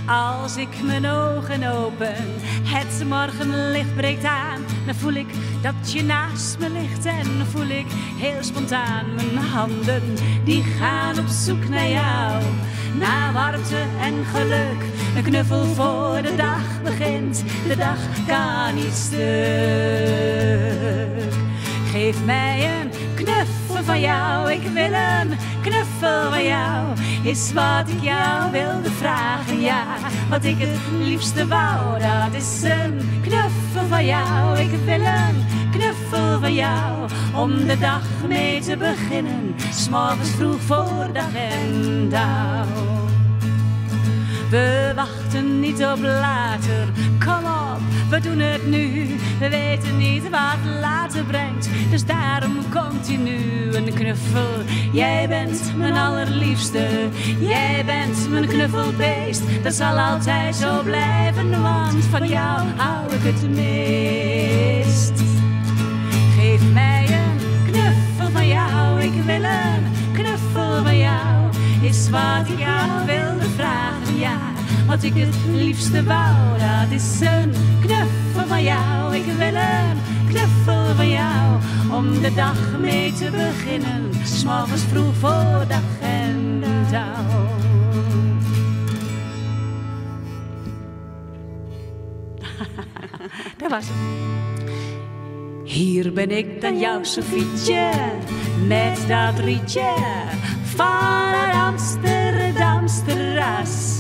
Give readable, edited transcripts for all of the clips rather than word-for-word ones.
Als ik mijn ogen open, het morgenlicht breekt aan, dan voel ik dat je naast me ligt en dan voel ik heel spontaan mijn handen die gaan op zoek naar jou. Naar warmte en geluk, een knuffel voor de dag begint, de dag kan niet stuk. Geef mij een knuffel van jou, ik wil een knuffel van jou, is wat ik jou wilde vragen, ja. Wat ik het liefste wou, dat is een knuffel van jou. Ik wil een knuffel van jou, om de dag mee te beginnen, 's morgens vroeg voor dag en dauw. We wachten niet op later, kom op, we doen het nu. We weten niet wat later brengt, dus daarom komt hier nu een knuffel. Jij bent mijn allerliefste, jij bent mijn knuffelbeest. Dat zal altijd zo blijven, want van jou hou ik het meest. Geef mij een knuffel van jou, ik wil een knuffel van jou, is wat ik jou wilde vragen, ja. Wat ik het liefste wou, dat is een knuffel van jou. Ik wil een knuffel van jou, om de dag mee te beginnen, 's morgens vroeg voor dag en dauw. Dat was het. Hier ben ik dan, jouw Sofietje, met dat rietje van het Amsterdamse terras.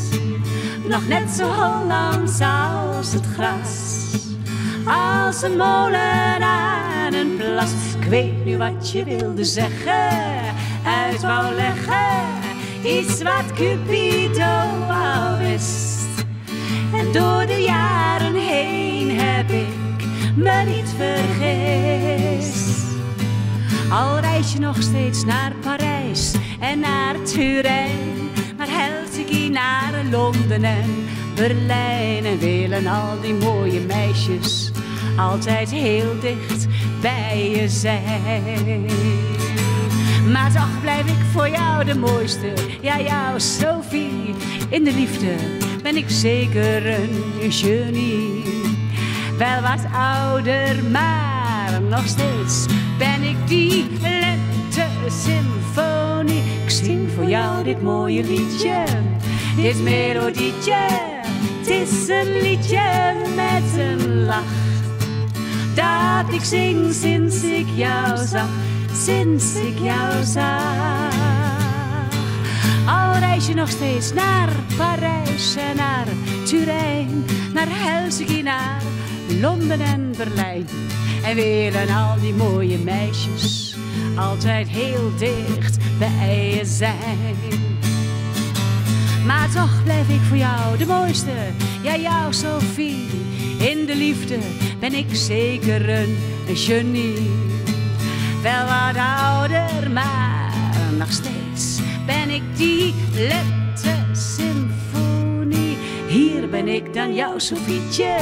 Nog net zo Hollands als het gras, als een molen aan een plas. Ik weet nu wat je wilde zeggen, uit wou leggen, iets wat Cupido al wist. En door de jaren heen heb ik me niet vergist. Al reis je nog steeds naar Parijs en naar Turijn, naar Helsinki, naar Londen en Berlijn, en willen al die mooie meisjes altijd heel dicht bij je zijn. Maar toch blijf ik voor jou de mooiste, ja, jouw Sophie. In de liefde ben ik zeker een genie. Wel wat ouder, maar nog steeds ben ik die lente-symfonie. Ik zing voor jou dit mooie liedje, dit melodietje. Het is een liedje met een lach, dat ik zing sinds ik jou zag, sinds ik jou zag. Al reis je nog steeds naar Parijs en naar Turijn, naar Helsinki, naar Londen en Berlijn, en willen al die mooie meisjes altijd heel dicht bij je zijn. Maar toch blijf ik voor jou de mooiste, ja, jouw Sophie. In de liefde ben ik zeker een genie. Wel wat ouder, maar nog steeds ben ik die lente-symfonie. Hier ben ik dan, jouw Sophietje,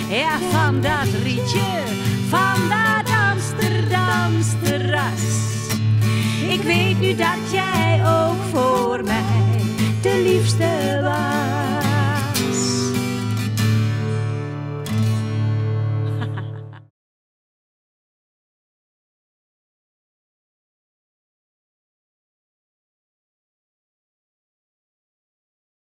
ja, van dat rietje, van dat Amsterdamse terras. Ik weet nu dat jij ook voor mij de liefste was.